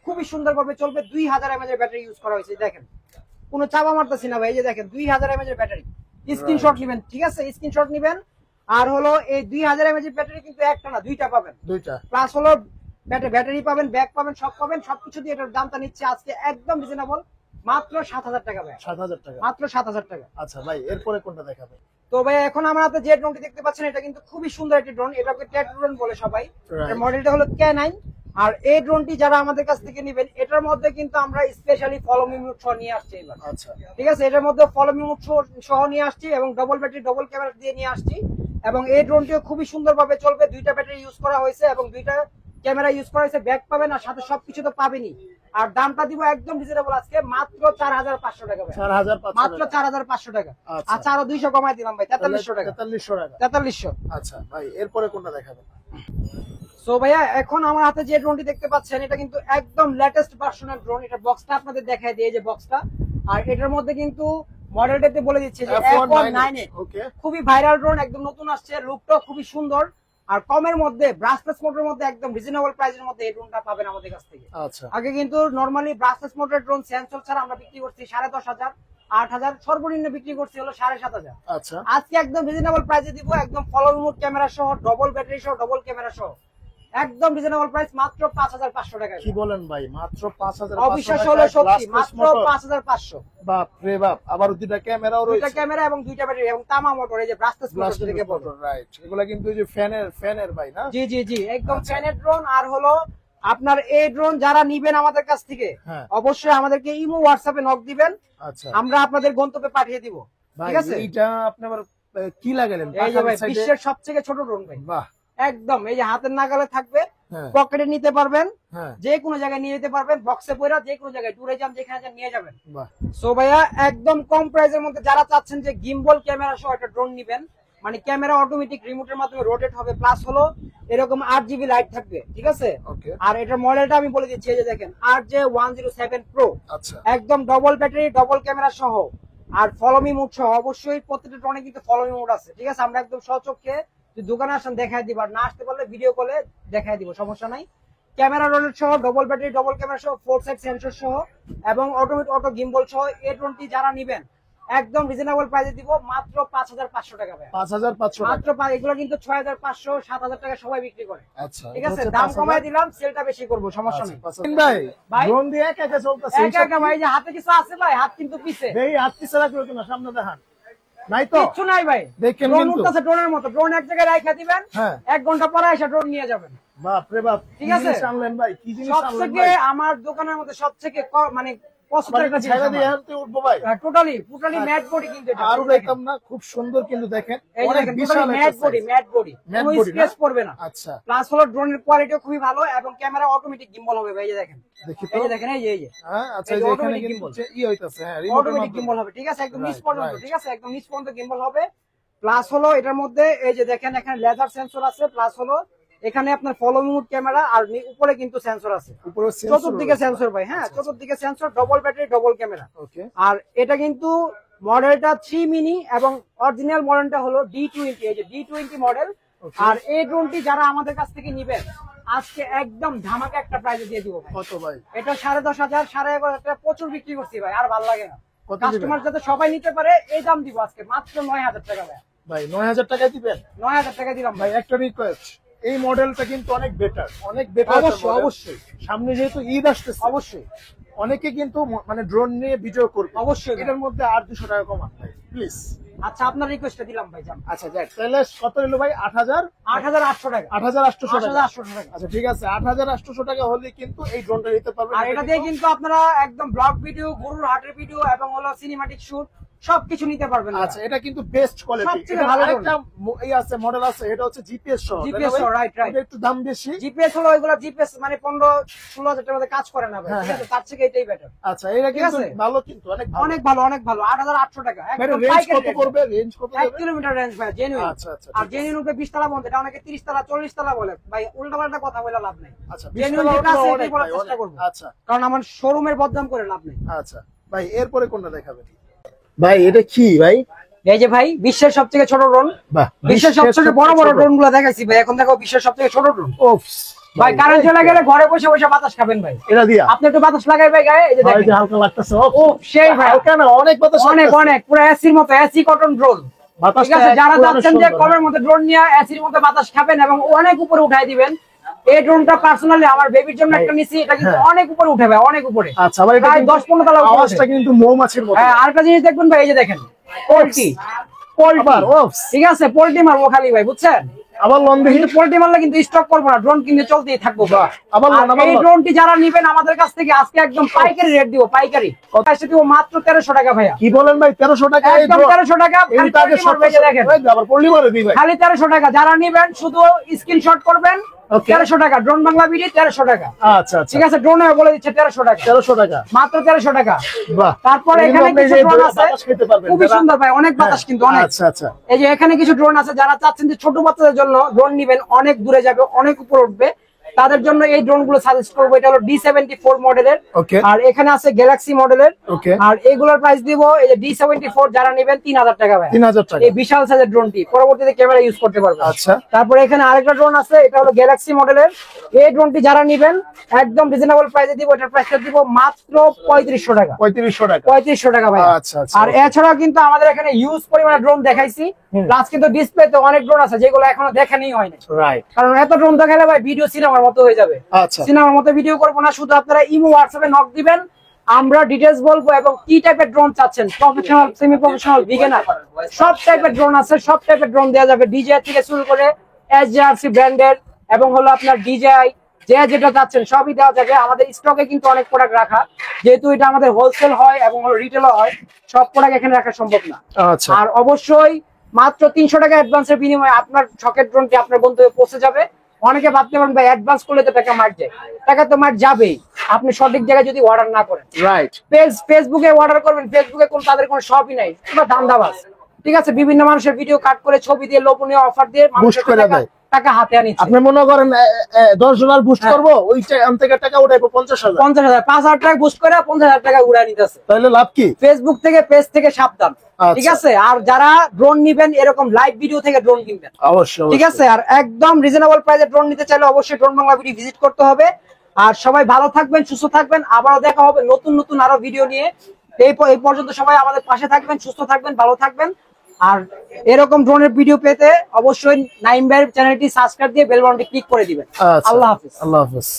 খুবই সুন্দরভাবে চলবে, 2000 mAh এর ব্যাটারি ইউজ করা হয়েছে। দেখেন কোনো চাপা মারতেছি না ভাই, এই যে দেখেন 2000 mAh এর ব্যাটারি। স্ক্রিনশট নেবেন, ঠিক আছে, স্ক্রিনশট নেবেন। আর হলো এই 2000 mAh এর ব্যাটারি কিন্তু একটা না দুইটা পাবেন, দুইটা। প্লাস হলো ব্যাটারি পাবেন, ব্যাগ পাবেন, সব পাবেন, সবকিছু দিয়ে এটার দামটা নিচ্ছে আজকে একদম রিজনেবল, মাত্র 7,000 টাকা ভাই। 7,000 টাকা, মাত্র 7,000 টাকা। আচ্ছা ভাই এরপরে কোনটা দেখাবেন? তো ভাই এখন আমার হাতে যে ড্রোনটি দেখতে পাচ্ছেন এটা কিন্তু খুবই সুন্দর একটি ড্রোন, এটাকে ট্যাটু ড্রোন বলে সবাই। এর মডেলটা হলো K9। আর এই ড্রোনটি যারা আমাদের কাছ থেকে নেবেন এটার মধ্যে কিন্তু আমরা স্পেশালি ফলো মি মোড সহ নিয়ে আসছি এবার। আচ্ছা ঠিক আছে, এটার মধ্যে ফলো মি মোড সহ নিয়ে আসছি এবং ডবল ব্যাটারি ডবল ক্যামেরা দিয়ে নিয়ে আসছি। এবং এই ড্রোনটিও খুবই সুন্দরভাবে চলবে, দুইটা ব্যাটারি ইউজ করা হয়েছে এবং দুইটা ক্যামেরা ইউজ করা হয়েছে, ব্যাক পাবেন আর সাথে সবকিছু তো পাবেনই। আর দামটা দিব একদম রিজনেবল আজকে মাত্র 4,500 টাকা ভাই। 4,500 মাত্র 4,500 টাকা। আচ্ছা। আচ্ছা আরো 200 কমাই দিলাম ভাই, 4300 টাকা। 4300 টাকা। 4300। আচ্ছা ভাই এরপরে কোনটা দেখাবেন? সো ভাইয়া এখন আমার হাতে যে ড্রোনটি দেখতে পাচ্ছেন এটা কিন্তু একদম লেটেস্ট ভার্সনের ড্রোন। এটা বক্সটা আপনাদের দেখাই দিয়ে, যে বক্সটা। আর এটার মধ্যে কিন্তু মডেলটাতে বলে দিচ্ছে যে F198। ওকে, খুবই ভাইরাল ড্রোন, একদম নতুন আসছে, লুকটাও খুবই সুন্দর। আর কমের মধ্যে ব্রাসলেস মোডের মধ্যে একদম রিজনেবল প্রাইসের মধ্যে এই ড্রোনটা পাবেন আমাদের কাছ থেকে। আচ্ছা আগে কিন্তু নরমালি ব্রাসলেস মোডের ড্রোন সেন্সর ছাড়া আমরা বিক্রি করছি 10,500, 8,000, সর্বনিম্ন বিক্রি করছি হলো 7,500। আচ্ছা আজকে একদম রিজনেবল প্রাইসে দিব, একদম ফলো মোড ক্যামেরা সহ, ডবল ব্যাটারি সহ, ডবল ক্যামেরা সহ, একদম রিজনেবল প্রাইস মাত্র 5,500 টাকা। কি বলেন ভাই, মাত্র 5,500? অবিশ্বাস হলো সত্যি, মাত্র 5,500। বাপ রে বাপ, আবার দুইটা ক্যামেরাও রয়েছে। দুইটা ক্যামেরা এবং দুইটা ব্যাটারি এবং তামা মোটর, এই যে ব্রাসলেস মোটর থেকে বড়। রাইট, এগুলা কিন্তু এই যে ফ্যানের ভাই না? জি জি জি, একদম ফ্যানের ড্রোন। আর হলো আপনার এই ড্রোন যারা নিবেন আমাদের কাছ থেকে হ্যাঁ। অবশ্যই আমাদেরকে ইমো হোয়াটসঅ্যাপে নক দিবেন, আচ্ছা আমরা আপনাদের গন্তব্যে পাঠিয়ে দিব। ঠিক আছে, এইটা আপনি আবার কি লাগালেন? এই যে ভাই বিশ্বের সবথেকে ছোট ড্রোন ভাই। বাহ, একদম এই যে হাতের নাগালে থাকবে, হ্যাঁ পকেটে নিতে পারবেন, হ্যাঁ, যে কোনো জায়গায় নিয়ে যেতে পারবেন, বক্সে পয়রা যে কোনো জায়গায় ট্যুরে যান, যেখানে যান নিয়ে যাবেন। বাহ। সো ভাইয়া একদম কম প্রাইসের মধ্যে যারা চাচ্ছেন যে গিম্বল ক্যামেরা সহ একটা ড্রোন নিবেন, মানে ক্যামেরা অটোমেটিক রিমোটের মাধ্যমে রোটেট হবে, প্লাস হলো এরকম 8GB লাইট থাকবে। ঠিক আছে, ওকে, আর এটার মডেলটা আমি বলে দিচ্ছি, এই যে দেখেন RJ107 Pro, আচ্ছা একদম ডবল ব্যাটারি ডবল ক্যামেরা সহ আর ফলোমি মোড সহ। অবশ্যই প্রত্যেকটা ড্রোনে কিন্তু ফলোমি মোড আছে। ঠিক আছে, আমরা একদম সচক্ষে যদি দোকানে আসেন দেখাই দিব, আর না আসতে পারলে ভিডিও কলে দেখাই দিব, সমস্যা নাই। ক্যামেরা রোটেট সহ, ডবল ব্যাটারি ডবল ক্যামেরা সহ, 4 সাইড সেন্সর সহ এবং অটোমেটিক অটো গিম্বল সহ এই ড্রোনটি যারা নিবেন একদম রিজনেবল প্রাইসে দিব মাত্র 5,500 টাকা ভাই। 5,500 মাত্র এগুলো কিন্তু 6,500, 7,000 টাকা সবাই বিক্রি করে। আচ্ছা ঠিক আছে, দাম কমায় দিলাম, সেলটা বেশি করব, সমস্যা নেই। ভাই ভাই ড্রোন দিয়ে একা একা চলতেছে। একা একা ভাই, যে হাতে কিছু আছে ভাই, হাত কিন্তু পিছে। এই হাত পিছে রাখলো কিনা, সামনে দেখান। নাই তো কিচ্ছু নাই ভাই, দেখেন ড্রোন কিন্তু উঠতেছে ড্রোনের মতো। ড্রোন এক জায়গায় রাখা দিবেন, হ্যাঁ 1 ঘন্টা পরে এসে ড্রোন নিয়ে যাবেন। বাপ রে বাপ, ঠিক কি আছে? জিনিস আনলেন ভাই, কি জিনিস আনলেন সবথেকে ভাই? আমার দোকানের মধ্যে সবথেকে মানে পছন্দের একটা ছেড়ে দিয়ে জিনিস, আনতে উঠবো ভাই। টোটালি ম্যাট বডি কিন্তু এটা। আরো দেখতাম না, খুব সুন্দর কিন্তু দেখেন, এই যে অনেক দেখেন বিশাল ম্যাট একটা body, size। Matte body, matte কোনো বডি না? স্পেস পড়বে না। আচ্ছা প্লাস হলো ড্রোনের কোয়ালিটিও খুবই ভালো এবং ক্যামেরা অটোমেটিক গিম্বল হবে ভাই। এই যে দেখেন, দেখি তো। এই যে দেখেন, এই যে হ্যাঁ আচ্ছা, এই এই যে যে এখানে automatic কিন্তু gimbal। ই হইতাছে, হ্যাঁ রিমোটের অটোমেটিক মাধ্যমে। গিম্বল হবে। ঠিক আছে, একদম নিচ Right, পর্যন্ত। right. ঠিক আছে, একদম নিচ পর্যন্ত গিম্বল হবে। প্লাস হলো এটার মধ্যে এই যে দেখেন এখানে লেজার সেন্সর আছে, প্লাস হলো এখানে আপনার ফলো মোড ক্যামেরা, আর উপরে কিন্তু সেন্সর আছে, উপরে চতুর্দিকে সেন্সর ভাই। হ্যাঁ, চতুর্দিকে sensor, double battery double camera. Okay, আর এটা কিন্তু মডেলটা 3 মিনি এবং অরিজিনাল মডেলটা হলো D20, এই যে D20 মডেল। Okay. আর এই ড্রোনটি যারা আমাদের কাছ থেকে নিবেন আজকে একদম ধামাকা একটা প্রাইসে দিয়ে দিব ভাই। কত ভাই? এটা 10,500, 11,500 প্রচুর বিক্রি করছি ভাই, আর ভালো লাগে না। কত দিবেন? কাস্টমার যাতে সবাই নিতে পারে এই দাম দিব আজকে মাত্র 9,000 টাকা ভাই। ভাই 9,000 টাকা দিবেন? 9,000 টাকা দিলাম ভাই। ভাই একটা রিকোয়েস্ট, এই মডেলটা কিন্তু অনেক বেটার, অনেক বেটার। অবশ্যই, অবশ্যই। সামনে যেহেতু ঈদ আসতেছে, অবশ্যই অনেকে কিন্তু মানে ড্রোন নিয়ে ভিডিও করবে, অবশ্যই। এটার মধ্যে আর 200 টাকা কমান ভাই প্লিজ। আচ্ছা, আপনার রিকোয়েস্টটা দিলাম ভাই, যান। আচ্ছা যাক, তাহলে কত হলো ভাই? 8,800 টাকা। 8,800 টাকা। 8,800 টাকা। আচ্ছা ঠিক আছে, 8,800 টাকা হলে কিন্তু এই ড্রোনটা নিতে পারবেন। আর এটা দিয়ে কিন্তু আপনারা একদম ব্লগ ভিডিও, গরুর হাটের ভিডিও এবং হলো সিনেমাটিক শুট সবকিছু নিতে পারবেন। আচ্ছা, এটা কিন্তু বেস্ট কোয়ালিটি। সবচেয়ে ভালো একটা এই আছে, মডেল আছে, এটা হচ্ছে জিপিএস সহ। জিপিএস সহ, রাইট রাইট। এটা একটু দাম বেশি। জিপিএস হলো ওইগুলা জিপিএস মানে 15-16 হাজার টাকার মধ্যে কাজ করে না ভাই। হ্যাঁ, ঠিক আছে, তার থেকে এটাই বেটার। আচ্ছা, এটা কিন্তু আছে? ভালো, কিন্তু অনেক ভালো। অনেক ভালো, অনেক ভালো। 8,800 টাকা ভাই একদম রেঞ্জ পাইকারি কত রেট। পড়বে? রেঞ্জ কত 1 দেবে? কিলোমিটার রেঞ্জ ভাই, জেনুইন। আচ্ছা আচ্ছা, আর জেনুইন উপরে 20 তলা বলতে, এটা অনেকে 30 তলা 40 তলা বলে ভাই, উল্টাপাল্টা কথা বলে লাভ নাই। আচ্ছা, জেনুইন যেটা আছে এটাই বলার চেষ্টা করব। আচ্ছা কারণ আমার শোরুমের বদনাম করে লাভ নেই। আচ্ছা ভাই, এরপরে কোনটা দেখাবেন? ভাই এটা কি ভাই? এই যে ভাই বিশ্বের সবথেকে ছোট ড্রোন। বাহ, বিশ্বের সবথেকে বড় বড় ড্রোন গুলো দেখাইছি ভাই, এখন দেখো বিশ্বের সবথেকে ছোট ড্রোন। ওফস ভাই কারেন্ট চলে গেলে ঘরে বসে বসে বাতাস খাবেন ভাই। এটা দিয়া আপনি একটু বাতাস লাগাই ভাই গায়ে, এই যে ভাই, দেখেন। যে হালকা লাগতেছে। ও সেই ভাই, হালকা না, অনেক বাতাস অনেক লাগতেছে। অনেক পুরো এসির মতো, এসি কটন ড্রোন। ঠিক বাতাসটা আছে, যারা পুরো যাচ্ছেন যে সুন্দর, কমের মধ্যে ড্রোন নিয়ে এসির মধ্যে বাতাস খাবেন এবং অনেক উপরে উঠাই দিবেন, এই ড্রোনটা পার্সোনালি আমার বেবির জন্য একটা নিছি, এটা কিন্তু অনেক উপরে উঠে ভাই, অনেক উপরে। আচ্ছা, আবার এটা প্রায় 10-15 তলা উপরে আওয়াজটা কিন্তু মৌমাছির মতো। হ্যাঁ, আরেকটা জিনিস দেখবেন ভাই, এই যে দেখেন পোল্ট্রি, ঠিক আছে, পোল্ট্রি মারবো খালি ভাই, বুঝছেন? আবার লন্ডে কিন্তু পোল্ট্রি মারলে কিন্তু স্টক করবো না, ড্রোন কিন্তু চলতেই থাকবো। আবার এই ড্রোনটি যারা নিবেন আমাদের কাছ থেকে আজকে একদম পাইকারি রেট দিব, পাইকারি এসে দিব মাত্র 1300 টাকা ভাইয়া। কি বলেন ভাই, 1300 টাকা? একদম 1300 টাকা দেখেন, আবার পল্লী মারে দিই ভাই, খালি 1300 টাকা। যারা নিবেন শুধু স্ক্রিনশট করবেন, 1300 টাকা ড্রোন বাংলা বিডি, 1300 টাকা। আচ্ছা আচ্ছা, ঠিক আছে, ড্রোনে বলে দিচ্ছে 1300 টাকা, 1300 টাকা মাত্র 1300 টাকা। বাহ, তারপরে এখানে কিছু ড্রোন আছে খুবই সুন্দর ভাই, অনেক বাতাস কিন্তু অনেক। আচ্ছা আচ্ছা, এই যে এখানে কিছু ড্রোন আছে, যারা চাচ্ছেন যে ছোট বাচ্চাদের জন্য ড্রোন নিবেন, অনেক দূরে যাবে, অনেক উপর উঠবে, তাদের জন্য এই ড্রোন গুলো সাজেস্ট করবো। এটা হলো D74 মডেলের, আর এখানে আছে গ্যালাক্সি মডেলের, আর এগুলোর প্রাইস দিব এই যে D74 যারা নেবেন 3000 টাকা ভাই, 3000 টাকা। এই বিশাল সাইজের ড্রোনটি পরবর্তীতে ক্যামেরা ইউজ করতে পারবে। আচ্ছা, তারপরে এখানে আরেকটা ড্রোন আছে, এটা হলো গ্যালাক্সি মডেলের। এই ড্রোনটি যারা নেবেন একদম রিজনেবল প্রাইসে দিব, এটার প্রাইসটা দিব মাত্র 3500 টাকা, 3500 টাকা, 3500 টাকা ভাই। আচ্ছা আচ্ছা, আর এছাড়াও কিন্তু আমাদের এখানে ইউজ পরিমাণে ড্রোন দেখাইছি, প্লাস কিন্তু ডিসপ্লেতে অনেক ড্রোন আছে যেগুলো এখনো দেখানোই হয়নি, রাইট? কারণ এত ড্রোন দেখালে ভাই ভিডিও সিনেমার মতো হয়ে যাবে। আচ্ছা, সিনেমার মতো ভিডিও করবো না, শুধু আপনারা ইমো হোয়াটসঅ্যাপে নক দিবেন, আমরা ডিটেইলস বলবো, এবং কি টাইপের ড্রোন চাচ্ছেন, প্রফেশনাল, সেমি প্রফেশনাল, বিগিনার, সব টাইপের ড্রোন আছে, সব টাইপের ড্রোন দেওয়া যাবে, ডিজে থেকে শুরু করে SJRC ব্র্যান্ডের, এবং হলো আপনার DJI, যে যেটা চাচ্ছেন সবই দেওয়া যাবে। আমাদের স্টকে কিন্তু অনেক প্রোডাক্ট রাখা, যেহেতু এটা আমাদের হোলসেল হয় এবং রিটেলও হয়, সব প্রোডাক্ট এখানে রাখা সম্ভব না। আচ্ছা, আর অবশ্যই মাত্র 300 টাকা অ্যাডভান্সের বিনিময়ে আপনার শখের ড্রোনটি আপনার গন্তব্যে পৌঁছে যাবে। অনেকে ভাবতে পারেন ভাই অ্যাডভান্স করলে তো টাকা মার যায়, টাকা তো মার যাবেই আপনি সঠিক জায়গায় যদি অর্ডার না করেন। রাইট, ফেসবুকে অর্ডার করবেন, ফেসবুকে কোন তাদের কোনো শপই নাই, পুরো ধান্দাবাজ। ঠিক আছে, বিভিন্ন মানুষের ভিডিও কাট করে ছবি দিয়ে লোভনীয় অফার দিয়ে মানুষের টাকা হাতে আনিচ্ছে। আপনি মনে করেন $10 বুস্ট করবো, ওই থেকে টাকা উঠাইবো 50,000, 50,000 টাকা বুস্ট করে 50,000 টাকা উড়াই নিতেছে, তাহলে লাভ কি? ফেসবুক থেকে, পেজ থেকে সাবধান। ঠিক আছে, আর যারা ড্রোন নিবেন এরকম লাইভ ভিডিও থেকে ড্রোন কিনবেন অবশ্যই, ঠিক আছে। আর একদম রিজনেবল প্রাইসে ড্রোন নিতে চাইলে অবশ্যই ড্রোন বাংলা ভিডিও ভিজিট করতে হবে। আর সবাই ভালো থাকবেন, সুস্থ থাকবেন, আবারও দেখা হবে নতুন নতুন আরো ভিডিও নিয়ে। এই পর্যন্ত সবাই আমাদের পাশে থাকবেন, সুস্থ থাকবেন, ভালো থাকবেন। আর এরকম ড্রোনের ভিডিও পেতে অবশ্যই নাইম ভাইয়ের চ্যানেলটি সাবস্ক্রাইব দিয়ে বেল বাটনটি ক্লিক করে দিবেন। আল্লাহ হাফেজ। আল্লাহ হাফেজ।